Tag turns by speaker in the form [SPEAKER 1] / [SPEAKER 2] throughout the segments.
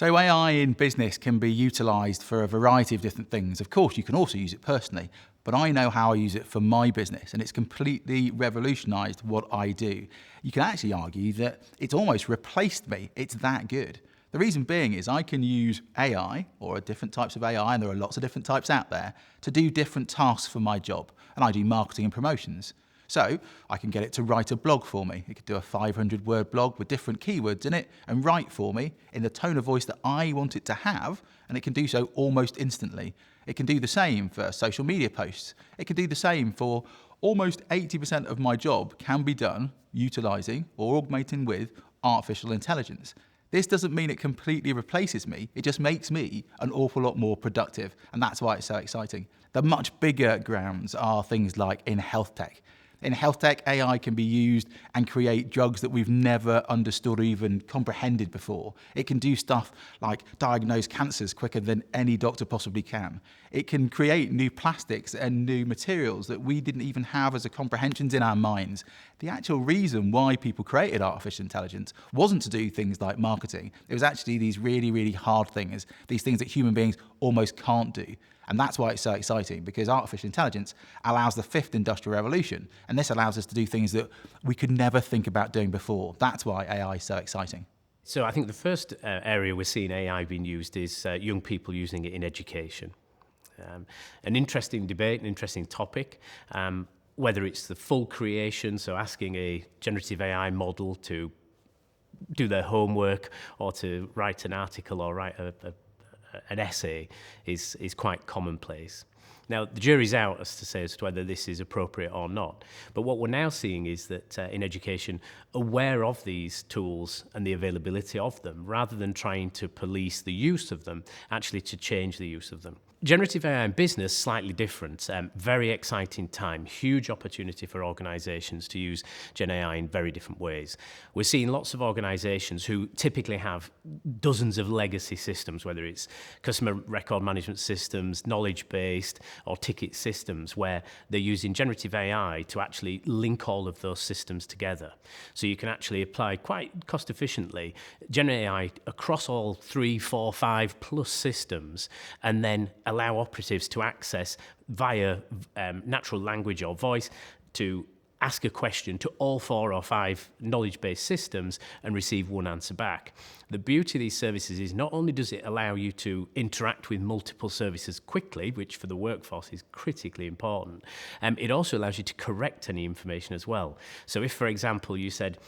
[SPEAKER 1] So AI in business can be utilised for a variety of different things. Of course, you can also use it personally, but I know how I use it for my business, and it's completely revolutionised what I do. You can actually argue that it's almost replaced me. It's that good. The reason being is I can use AI, or different types of AI, and there are lots of different types out there, to do different tasks for my job. And I do marketing and promotions. So I can get it to write a blog for me. It could do a 500-word blog with different keywords in it and write for me in the tone of voice that I want it to have, and it can do so almost instantly. It can do the same for social media posts. It can do the same for almost 80% of my job can be done utilising or augmenting with artificial intelligence. This doesn't mean it completely replaces me, it just makes me an awful lot more productive, and that's why it's so exciting. The much bigger grounds are things like in health tech. In health tech, AI can be used and create drugs that we've never understood or even comprehended before. It can do stuff like diagnose cancers quicker than any doctor possibly can. It can create new plastics and new materials that we didn't even have as a comprehensions in our minds. The actual reason why people created artificial intelligence wasn't to do things like marketing. It was actually these really, really hard things, these things that human beings almost can't do. And that's why it's so exciting, because artificial intelligence allows the fifth industrial revolution, and this allows us to do things that we could never think about doing before. That's why AI is so exciting.
[SPEAKER 2] So I think the first area we're seeing AI being used is young people using it in education. An interesting debate, an interesting topic. Whether it's the full creation, so asking a generative AI model to do their homework or to write an article or write an essay is quite commonplace. Now, the jury's out as to whether this is appropriate or not. But what we're now seeing is that in education, aware of these tools and the availability of them, rather than trying to police the use of them, actually to change the use of them. Generative AI in business, slightly different. Very exciting time, huge opportunity for organisations to use Gen AI in very different ways. We're seeing lots of organisations who typically have dozens of legacy systems, whether it's customer record management systems, knowledge-based, or ticket systems, where they're using generative AI to actually link all of those systems together. So you can actually apply quite cost efficiently Gen AI across all 3, 4, 5+ systems, and then allow operatives to access via natural language or voice to ask a question to all 4 or 5 knowledge-based systems and receive one answer back. The beauty of these services is not only does it allow you to interact with multiple services quickly, which for the workforce is critically important, it also allows you to correct any information as well. So if, for example, you said,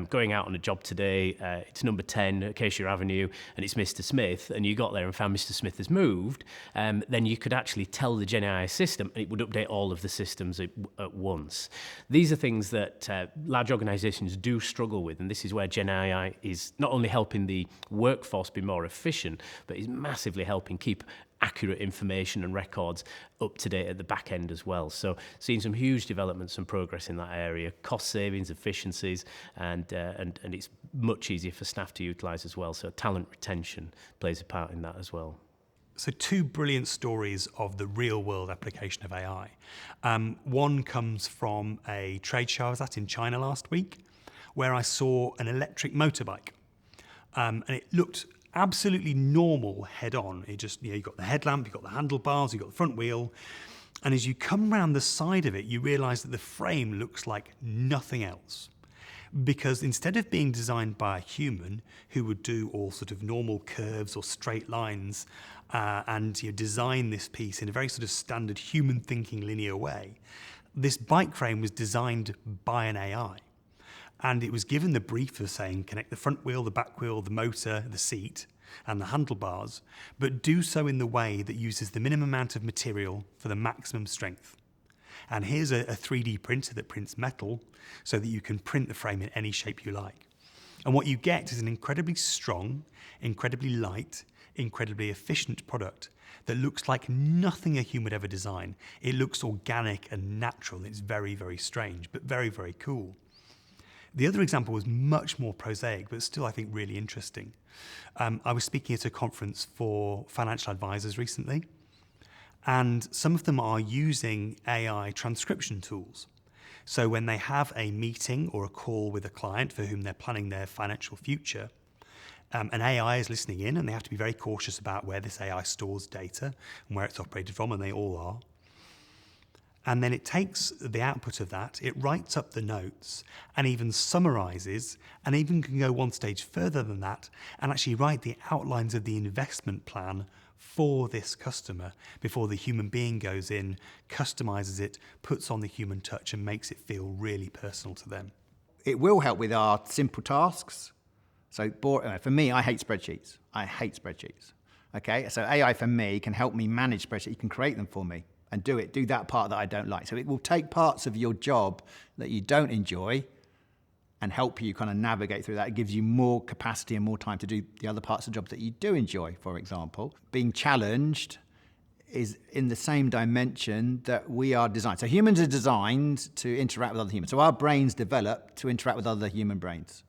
[SPEAKER 2] going out on a job today, it's number 10, Acacia Avenue, and it's Mr. Smith, and you got there and found Mr. Smith has moved, then you could actually tell the Gen AI system, and it would update all of the systems at once. These are things that large organisations do struggle with, and this is where Gen AI is not only helping the workforce be more efficient, but is massively helping keep accurate information and records up to date at the back end as well. So seeing some huge developments and progress in that area, cost savings, efficiencies, and it's much easier for staff to utilise as well. So talent retention plays a part in that as well.
[SPEAKER 3] So 2 brilliant stories of the real world application of AI. One comes from a trade show I was at in China last week, where I saw an electric motorbike. And it looked absolutely normal head on. It just, you've got the headlamp, you've got the handlebars, you've got the front wheel. And as you come round the side of it, you realise that the frame looks like nothing else. Because instead of being designed by a human who would do all sort of normal curves or straight lines and design this piece in a very sort of standard human thinking linear way, this bike frame was designed by an AI. And it was given the brief of saying, connect the front wheel, the back wheel, the motor, the seat, and the handlebars, but do so in the way that uses the minimum amount of material for the maximum strength. And here's a 3D printer that prints metal so that you can print the frame in any shape you like. And what you get is an incredibly strong, incredibly light, incredibly efficient product that looks like nothing a human would ever design. It looks organic and natural. It's very, very strange, but very, very cool. The other example was much more prosaic, but still I think really interesting. I was speaking at a conference for financial advisors recently, and some of them are using AI transcription tools. So when they have a meeting or a call with a client for whom they're planning their financial future, and AI is listening in, and they have to be very cautious about where this AI stores data and where it's operated from, and they all are. And then it takes the output of that, it writes up the notes and even summarizes, and even can go one stage further than that and actually write the outlines of the investment plan for this customer before the human being goes in, customizes it, puts on the human touch and makes it feel really personal to them.
[SPEAKER 4] It will help with our simple tasks. So for me, I hate spreadsheets. Okay, so AI for me can help me manage spreadsheets. You can create them for me and do that part that I don't like. So it will take parts of your job that you don't enjoy and help you kind of navigate through that. It gives you more capacity and more time to do the other parts of the job that you do enjoy, for example. Being challenged is in the same dimension that we are designed. So humans are designed to interact with other humans. So our brains develop to interact with other human brains.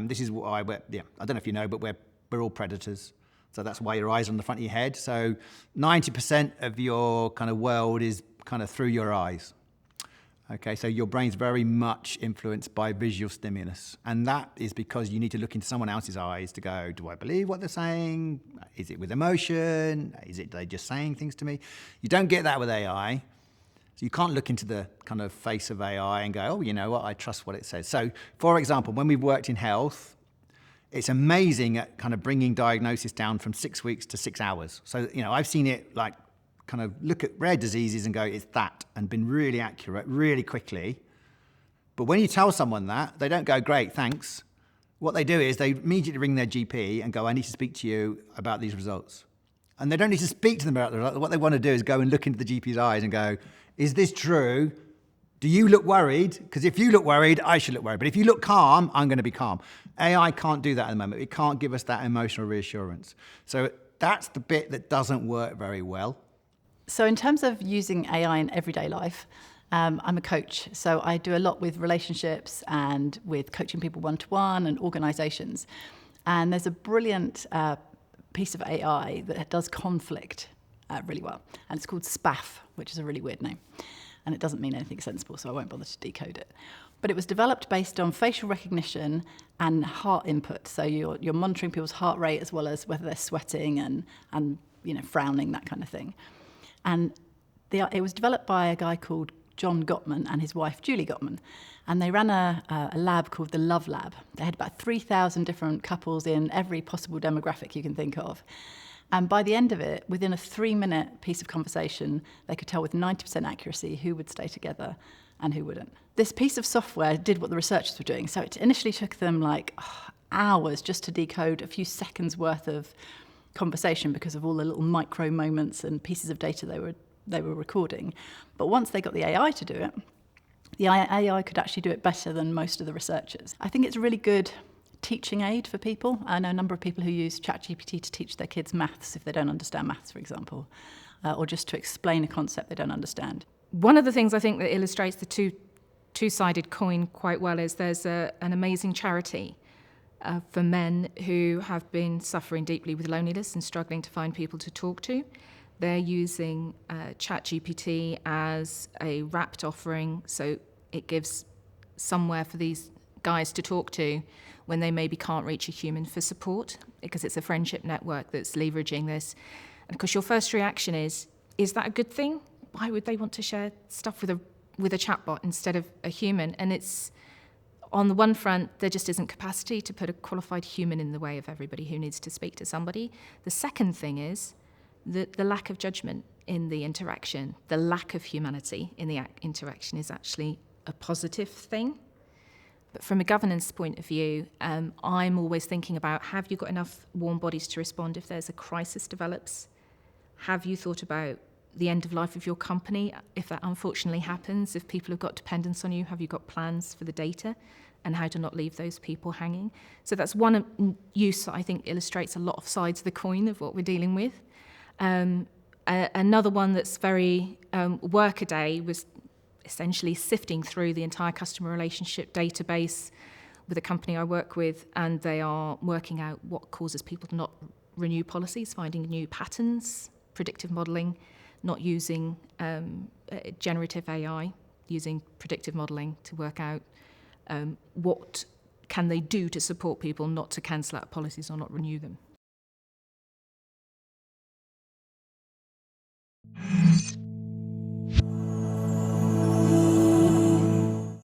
[SPEAKER 4] This is why I don't know if you know, but we're all predators. So that's why your eyes are on the front of your head. So 90% of your kind of world is kind of through your eyes. Okay, so your brain's very much influenced by visual stimulus. And that is because you need to look into someone else's eyes to go, do I believe what they're saying? Is it with emotion? Is it they just saying things to me? You don't get that with AI. So you can't look into the kind of face of AI and go, oh, you know what, I trust what it says. So, for example, when we've worked in health, it's amazing at kind of bringing diagnosis down from 6 weeks to 6 hours. So, I've seen it like kind of look at rare diseases and go, it's that, and been really accurate, really quickly. But when you tell someone that, they don't go, great, thanks. What they do is they immediately ring their GP and go, I need to speak to you about these results. And they don't need to speak to them about the results. What they want to do is go and look into the GP's eyes and go, is this true? Do you look worried? Because if you look worried, I should look worried. But if you look calm, I'm going to be calm. AI can't do that at the moment. It can't give us that emotional reassurance. So that's the bit that doesn't work very well.
[SPEAKER 5] So in terms of using AI in everyday life, I'm a coach. So I do a lot with relationships and with coaching people one-to-one and organizations. And there's a brilliant piece of AI that does conflict really well. And it's called SPAF, which is a really weird name. And it doesn't mean anything sensible, so I won't bother to decode it. But it was developed based on facial recognition and heart input. So you're monitoring people's heart rate as well as whether they're sweating and frowning, that kind of thing. And it was developed by a guy called John Gottman and his wife Julie Gottman. And they ran a lab called the Love Lab. They had about 3,000 different couples in every possible demographic you can think of. And by the end of it, within a 3-minute piece of conversation, they could tell with 90% accuracy who would stay together and who wouldn't. This piece of software did what the researchers were doing. So it initially took them hours just to decode a few seconds worth of conversation because of all the little micro moments and pieces of data they were recording. But once they got the AI to do it, the AI could actually do it better than most of the researchers. I think it's a really good teaching aid for people. I know a number of people who use ChatGPT to teach their kids maths if they don't understand maths, for example, or just to explain a concept they don't understand.
[SPEAKER 6] One of the things I think that illustrates the two-sided coin quite well is there's an amazing charity for men who have been suffering deeply with loneliness and struggling to find people to talk to. They're using ChatGPT as a wrapped offering, so it gives somewhere for these guys to talk to when they maybe can't reach a human for support, because it's a friendship network that's leveraging this. And of course, your first reaction is that a good thing? Why would they want to share stuff with a chatbot instead of a human? And it's, on the one front, there just isn't capacity to put a qualified human in the way of everybody who needs to speak to somebody. The second thing is the lack of judgment in the interaction, the lack of humanity in the interaction is actually a positive thing. But from a governance point of view, I'm always thinking about, have you got enough warm bodies to respond if there's a crisis develops? Have you thought about the end of life of your company, if that unfortunately happens? If people have got dependence on you, have you got plans for the data and how to not leave those people hanging? So that's one use that I think illustrates a lot of sides of the coin of what we're dealing with. Another one that's very workaday was essentially sifting through the entire customer relationship database with a company I work with, and they are working out what causes people to not renew policies, finding new patterns, predictive modelling, not using generative AI, using predictive modelling to work out what can they do to support people not to cancel out policies or not renew them?